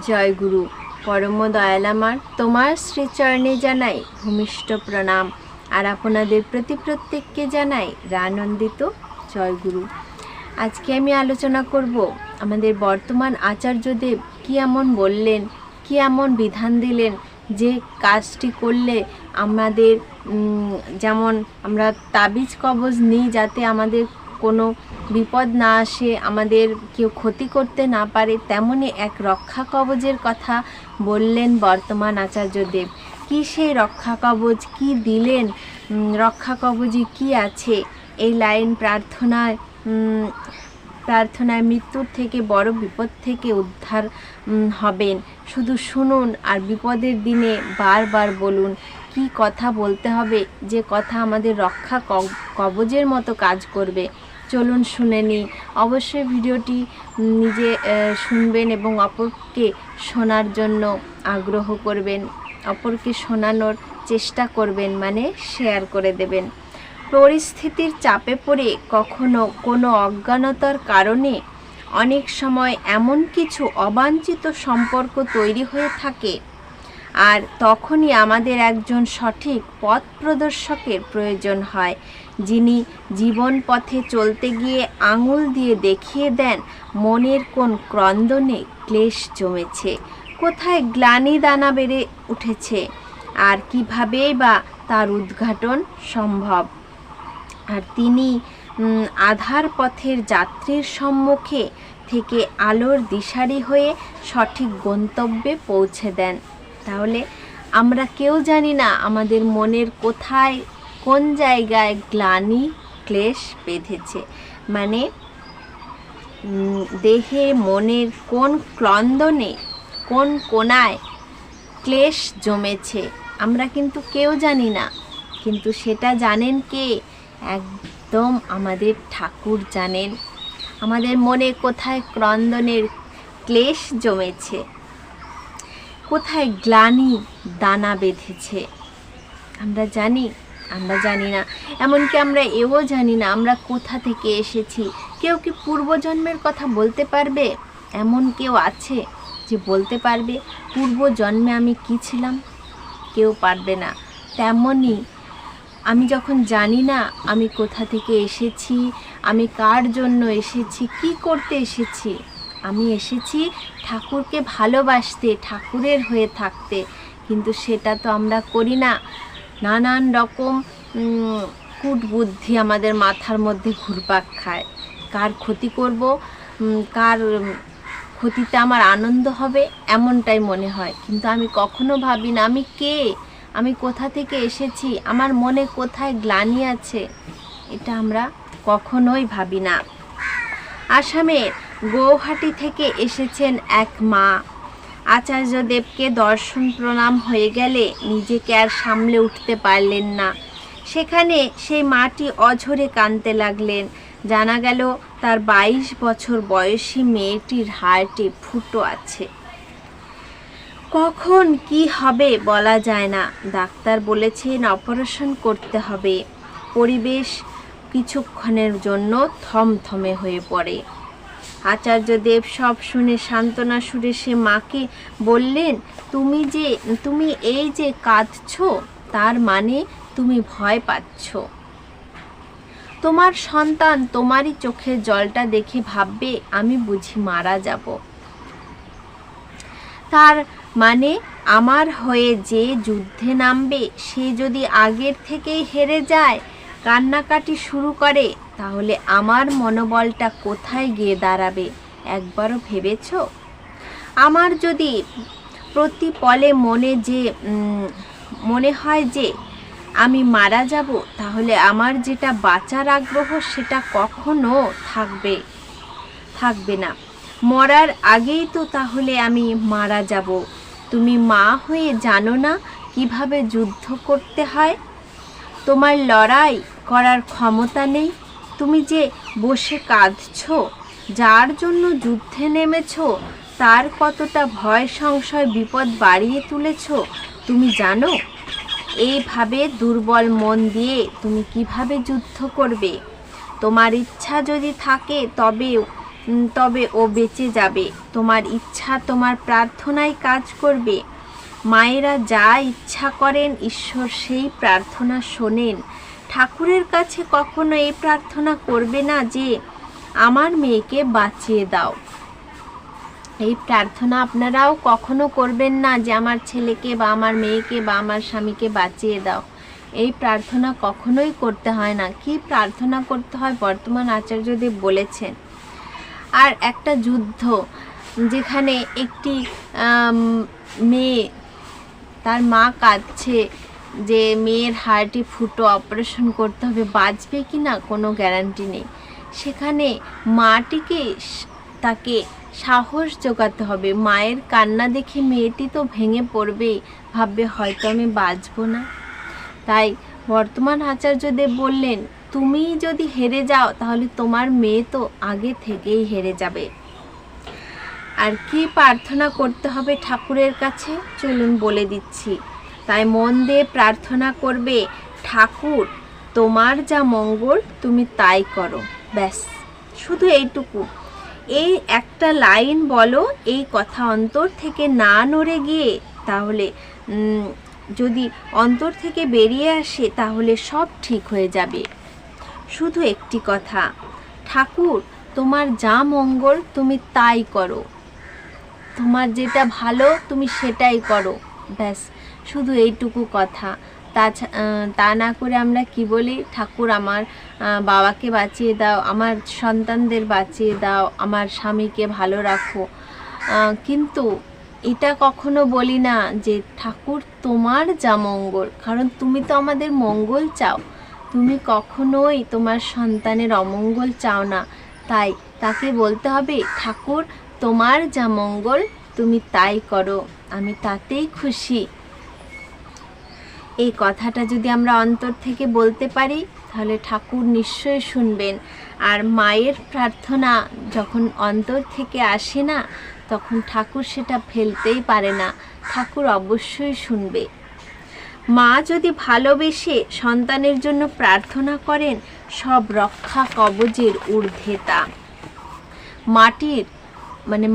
জয় গুরু পরম দয়াল আমার, তোমার শ্রীচরণে জানাই ভূমিষ্ঠ প্রণাম। আর আপনাদের প্রতি প্রত্যেককে জানাই রানন্দিত জয় গুরু। আজকে আমি আলোচনা করব আমাদের বর্তমান আচার্যদেব কি এমন বললেন, কি এমন বিধান দিলেন যে কাজটি করলে আমাদের যেমন আমরা তাবিজ কবজ নিই যাতে আমাদের কোনো বিপদ না আসে, আমাদের কেউ ক্ষতি করতে না পারে, তেমনি এক রক্ষা কবচের কথা বললেন বর্তমান আচার্যদেব। কি সেই রক্ষা কবচ, কি দিলেন, রক্ষা কবচে কি আছে? এই লাইন প্রার্থনায় মৃত্যুর থেকে বড় বিপদ থেকে উদ্ধার হবেন। শুধু শুনুন আর বিপদের দিনে বারবার বলুন কি কথা বলতে হবে, যে কথা আমাদের রক্ষা কবচের মতো কাজ করবে। চলুন শুনে নিই। অবশ্যই ভিডিওটি নিজে শুনবেন এবং অপরকে শোনার জন্য আগ্রহ করবেন, অপরকে শোনানোর চেষ্টা করবেন, মানে শেয়ার করে দেবেন। পরিস্থিতির চাপে পড়ে কখনো কোনো অজ্ঞানতার কারণে অনেক সময় এমন কিছু অবাঞ্ছিত সম্পর্ক তৈরি হয়ে থাকে, আর তখনই আমাদের একজন সঠিক পথ প্রদর্শকের প্রয়োজন হয়, যিনি জীবন পথে চলতে গিয়ে আঙুল দিয়ে দেখিয়ে দেন মনের কোন ক্রন্দনে ক্লেশ জমেছে, কোথায় গ্লানি দানা বেড়ে উঠেছে, আর কীভাবেই বা তার উদ্ঘাটন সম্ভব। আর তিনি আধার পথের যাত্রীর সম্মুখে থেকে আলোর দিশারি হয়ে সঠিক গন্তব্যে পৌঁছে দেন। তাহলে আমরা কেউ জানি না আমাদের মনের কোথায়, কোন জায়গায় গ্লানি ক্লেশ বেঁধেছে, মানে দেহে মনের কোন ক্রন্দনে, কোন কোণায় ক্লেশ জমেছে, আমরা কিন্তু কেউ জানি না। কিন্তু সেটা জানেন কে? একদম আমাদের ঠাকুর জানেন আমাদের মনে কোথায় ক্রন্দনের ক্লেশ জমেছে, কোথায় গ্লানি দানা বেঁধেছে। আমরা জানি? আমরা জানি না। এমনকি আমরা এও জানি না আমরা কোথা থেকে এসেছি। কেউ কি পূর্বজন্মের কথা বলতে পারবে? এমন কেউ আছে যে বলতে পারবে পূর্বজন্মে আমি কি ছিলাম? কেউ পারবে না। তেমনই আমি যখন জানি না আমি কোথা থেকে এসেছি, আমি কার জন্য এসেছি, কি করতে এসেছি, আমি এসেছি ঠাকুরকে ভালোবাসতে, ঠাকুরের হয়ে থাকতে, কিন্তু সেটা তো আমরা করি না। নানান রকম কূটবুদ্ধি আমাদের মাথার মধ্যে ঘুরপাক খায়। কার ক্ষতি করব, কার ক্ষতিতে আমার আনন্দ হবে, এমনটাই মনে হয়। কিন্তু আমি কখনো ভাবি না আমি কে, আমি কোথা থেকে এসেছি, আমার মনে কোথায় গ্লানি আছে, এটা আমরা কখনোই ভাবি না। আসামের গৌহাটি থেকে এসেছেন এক মা। আচার্যদেবকে দর্শন প্রণাম হয়ে গেলে নিজেকে আর সামলে উঠতে পারলেন না। সেখানে সেই মাটি অঝরে কাঁদতে লাগলেন। জানা গেল তার 22 বছর বয়সী মেয়েটির হার্টে ফুটো আছে। কখন কি হবে বলা যায় না। ডাক্তার বলেছেন অপারেশন করতে হবে। পরিবেশ কিছুক্ষণের জন্য থমথমে হয়ে পড়ে। আচার্যদেব সব শুনে সান্ত্বনা সুরে সে মাকে বললেন, তুমি এই যে কাঁদছো, তার মানে তুমি ভয় পাচ্ছ। তোমার সন্তান তোমারই চোখের জলটা দেখে ভাববে আমি বুঝি মারা যাব। তার মানে আমার হয়ে যে যুদ্ধে নামবে সে যদি আগের থেকেই হেরে যায়, কান্নাকাটি শুরু করে, তাহলে আমার মনোবলটা কোথায় গিয়ে দাঁড়াবে একবারও ভেবেছ? আমার যদি প্রতি পলে মনে হয় যে আমি মারা যাব, তাহলে আমার যেটা বাঁচার আগ্রহ সেটা কখনো থাকবে না। মরার আগেই তো তাহলে আমি মারা যাব। তুমি মা হয়ে জানো না কিভাবে যুদ্ধ করতে হয়? তোমার লড়াই করার ক্ষমতা নেই। তুমি যে বসে কাঁদছো, যার জন্য যুদ্ধে নেমেছো, তার কতটা ভয় সংশয় বিপদ বাড়িয়ে তুলেছ তুমি জানো? এইভাবে দুর্বল মন দিয়ে তুমি কিভাবে যুদ্ধ করবে? তোমার ইচ্ছা যদি থাকে তবে তবে ও বেঁচে যাবে। তোমার ইচ্ছা তোমার প্রার্থনায় কাজ করবে। মায়েরা যা ইচ্ছা করেন ঈশ্বর সেই প্রার্থনা শোনেন। ঠাকুরের কাছে কখনো এই প্রার্থনা করবে না যে আমার মেয়েকে বাঁচিয়ে দাও। এই প্রার্থনা আপনারাও কখনো করবেন না যে আমার ছেলেকে বা আমার মেয়েকে বা আমার স্বামীকে বাঁচিয়ে দাও। এই প্রার্থনা কখনোই করতে হয় না। কি প্রার্থনা করতে হয় বর্তমান আচার্যদেব বলেছেন। আর একটা যুদ্ধ, যেখানে একটি মেয়ে, তার মা কাঁদছে যে মেয়ের হার্টে ফুটো, অপারেশন করতে হবে, বাঁচবে কি না কোনো গ্যারান্টি নেই। সেখানে মাটিকে তাকে সাহস জোগাতে হবে। মায়ের কান্না দেখে মেয়েটি তো ভেঙে পড়বেই, ভাববে হয়তো আমি বাঁচবো না। তাই বর্তমান আচার্যদেব বললেন, তুমি যদি হেরে যাও তাহলে তোমার মেয়ে তো আগে থেকেই হেরে যাবে। আর কি প্রার্থনা করতে হবে ঠাকুরের কাছে চলুন বলে দিচ্ছি। তাই মন দিয়ে প্রার্থনা করবে, ঠাকুর তোমার যা মঙ্গল তুমি তাই করো। ব্যাস, শুধু এইটুকু। এই একটা লাইন বলো, এই কথা অন্তর থেকে না নড়ে গিয়ে, তাহলে যদি অন্তর থেকে বেরিয়ে আসে তাহলে সব ঠিক হয়ে যাবে। শুধু একটি কথা, ঠাকুর তোমার যা মঙ্গল তুমি তাই করো, তোমার যেটা ভালো তুমি সেটাই করো। ব্যাস, শুধু এইটুকু কথা। তা না করে আমরা কি বলি, ঠাকুর আমার বাবাকে বাঁচিয়ে দাও, আমার সন্তানদের বাঁচিয়ে দাও, আমার স্বামীকে ভালো রাখো। কিন্তু এটা কখনো বলি না যে ঠাকুর তোমার যা মঙ্গল, কারণ তুমি তো আমাদের মঙ্গল চাও। তুমি কখনোই তোমার সন্তানের অমঙ্গল চাও না। তাই তাকে বলতে হবে, ঠাকুর তোমার যা মঙ্গল তুমি তাই করো, আমি তাতেই খুশি। এই কথাটা যদি আমরা অন্তর থেকে বলতে পারি তাহলে ঠাকুর নিশ্চয়ই শুনবেন। আর মায়ের প্রার্থনা যখন অন্তর থেকে আসে না, তখন ঠাকুর সেটা ফেলতেই পারে না, ঠাকুর অবশ্যই শুনবে। মা যদি ভালোবেসে সন্তানের জন্য প্রার্থনা করেন, সব রক্ষা কবচের ঊর্ধ্বে তা।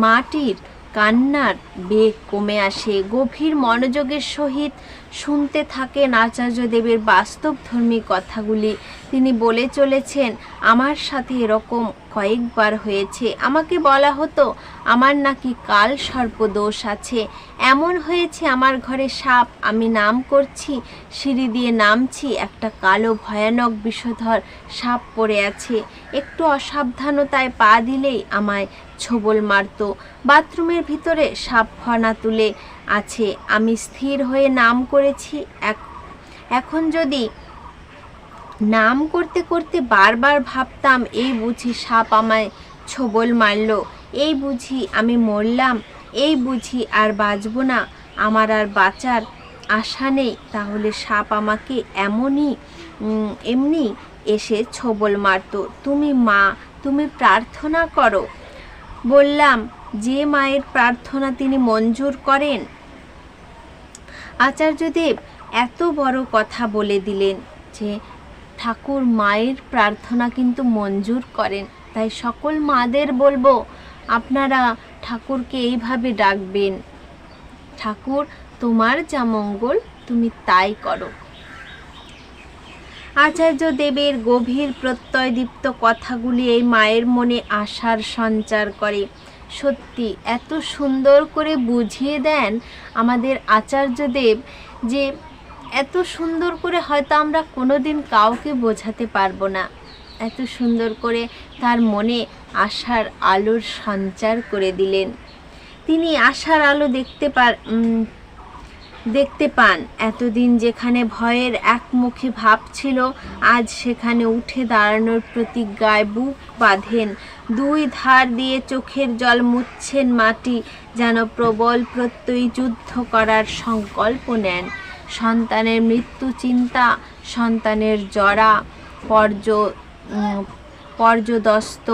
মাটির কান্নার বেগ কমে আসে। গভীর মনোযোগের সহিত শুনতে থাকেন আচার্যদেবের বাস্তবধর্মী কথাগুলি। তিনি বলে চলেছেন, আমার সাথে এরকম কয়েকবার হয়েছে। আমাকে বলা হতো আমার নাকি কাল সর্পদোষ আছে। এমন হয়েছে আমার ঘরে সাপ, আমি নাম করছি, সিঁড়ি দিয়ে নামছি, একটা কালো ভয়ানক বিষধর সাপ পড়ে আছে। একটু অসাবধানতায় পা দিলেই আমায় ছোবল মারত। বাথরুমের ভিতরে সাপ ফনা তুলে আছে, আমি স্থির হয়ে নাম করেছি। এখন যদি নাম করতে করতে বারবার ভাবতাম, এই বুঝি সাপ আমায় ছোবল মারল, এই বুঝি আমি মরলাম, এই বুঝি আর বাঁচব না, আমার আর বাঁচার আশা নেই, তাহলে সাপ আমাকে এমনি এসে ছোবল মারত। তুমি মা, তুমি প্রার্থনা করো। বললাম, যে মায়ের প্রার্থনা তিনি মঞ্জুর করেন। আচার্যদেব এত বড় কথা বলে দিলেন যে ঠাকুর মায়ের প্রার্থনা কিন্তু মঞ্জুর করেন। তাই সকল মাদের বলবো, আপনারা ঠাকুরকে এইভাবে ডাকবেন, ঠাকুর তোমার যা মঙ্গল তুমি তাই করো। আচার্যদেবের গভীর প্রত্যয়দীপ্ত কথাগুলি এই মায়ের মনে আশার সঞ্চার করে। সত্যি এত সুন্দর করে বুঝিয়ে দেন আমাদের আচার্যদেব, যে এত সুন্দর করে হয়তো আমরা কোনোদিন কাউকে বোঝাতে পারবো না। এত সুন্দর করে তার মনে আশার আলোর সঞ্চার করে দিলেন। তিনি আশার আলো দেখতে পান। এতদিন যেখানে ভয়ের একমুখী ভাব ছিল, আজ সেখানে উঠে দাঁড়ানোর প্রতিজ্ঞায় বুক বাঁধেন। দুই ধার দিয়ে চোখের জল মুছছেন মাটি, যেন প্রবল প্রত্যয়ী যুদ্ধ করার সংকল্প নেন। সন্তানের মৃত্যু চিন্তা, সন্তানের জরা পর্যদস্ত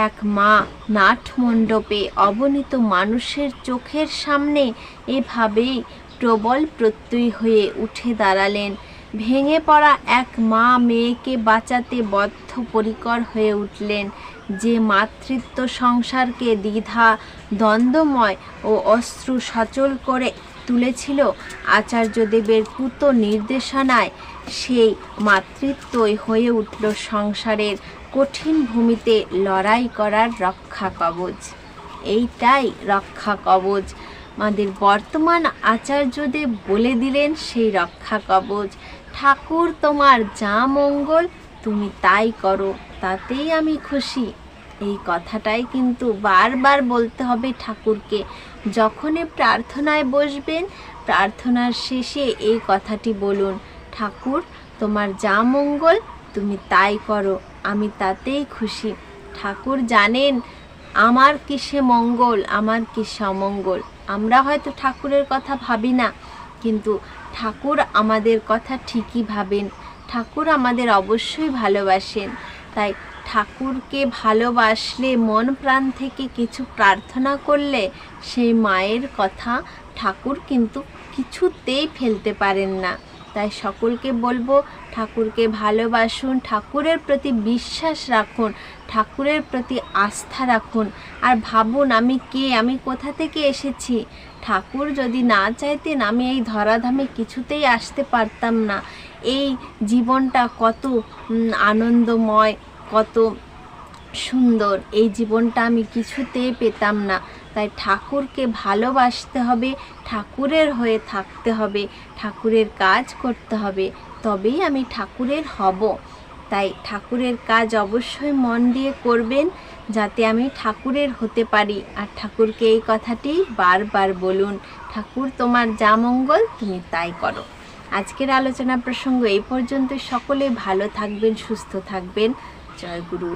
এক মা নাটমণ্ডপে অবনীত মানুষের চোখের সামনে এভাবেই প্রবল প্রত্যয়ী হয়ে উঠে দাঁড়ালেন। ভেঙে পড়া এক মা মেয়েকে বাঁচাতে বদ্ধপরিকর হয়ে উঠলেন। যে মাতৃত্ব সংসারকে দ্বিধা দ্বন্দ্বময় ও অশ্রু সচল করে তুলেছিল আচার্যদেবের পূত নির্দেশনায়, সেই মাতৃত্বই হয়ে উঠল সংসারের কঠিন ভূমিতে লড়াই করার রক্ষা কবচ। এইটাই রক্ষা কবচ। আমাদের বর্তমান আচার্যদেব বলে দিলেন সেই রক্ষা কবচ। ঠাকুর তোমার যা মঙ্গল তুমি তাই করো, তাতেই আমি খুশি। এই কথাটাই কিন্তু বারবার বলতে হবে ঠাকুরকে। যখনই প্রার্থনায় বসবেন, প্রার্থনার শেষে এই কথাটি বলুন, ঠাকুর তোমার যা মঙ্গল তুমি তাই করো, আমি তাতেই খুশি। ঠাকুর জানেন আমার কিসে মঙ্গল, আমার কিসে অমঙ্গল। আমরা হয়তো ঠাকুরের কথা ভাবি না, কিন্তু ঠাকুর আমাদের কথা ঠিকই ভাবেন। ঠাকুর আমাদের অবশ্যই ভালোবাসেন। তাই ঠাকুরকে ভালোবাসলে, মন প্রাণ থেকে কিছু প্রার্থনা করলে, সেই মায়ের কথা ঠাকুর কিন্তু কিছুতেই ফেলতে পারেন না। তাই সকলকে বলবো, ঠাকুরকে ভালোবাসুন, ঠাকুরের প্রতি বিশ্বাস রাখুন, ঠাকুরের প্রতি আস্থা রাখুন। আর ভাবুন আমি কে, আমি কোথা থেকে এসেছি। ঠাকুর যদি না চাইতেন আমি এই ধরাধামে কিছুতেই আসতে পারতাম না। এই জীবনটা কত আনন্দময়, কত সুন্দর, এই জীবনটা আমি কিছুতেই পেতাম না। তাই ঠাকুরকে ভালোবাসতে হবে, ঠাকুরের হয়ে থাকতে হবে, ঠাকুরের কাজ করতে হবে, তবেই আমি ঠাকুরের হব। তাই ঠাকুরের কাজ অবশ্যই মন দিয়ে করবেন, যাতে আমি ঠাকুরের হতে পারি। আর ঠাকুরকে এই কথাটি বারবার বলুন, ঠাকুর তোমার যা মঙ্গল তুমি তাই করো। আজকের আলোচনা প্রসঙ্গ এই পর্যন্ত। সকলে ভালো থাকবেন, সুস্থ থাকবেন। জয় গুরু।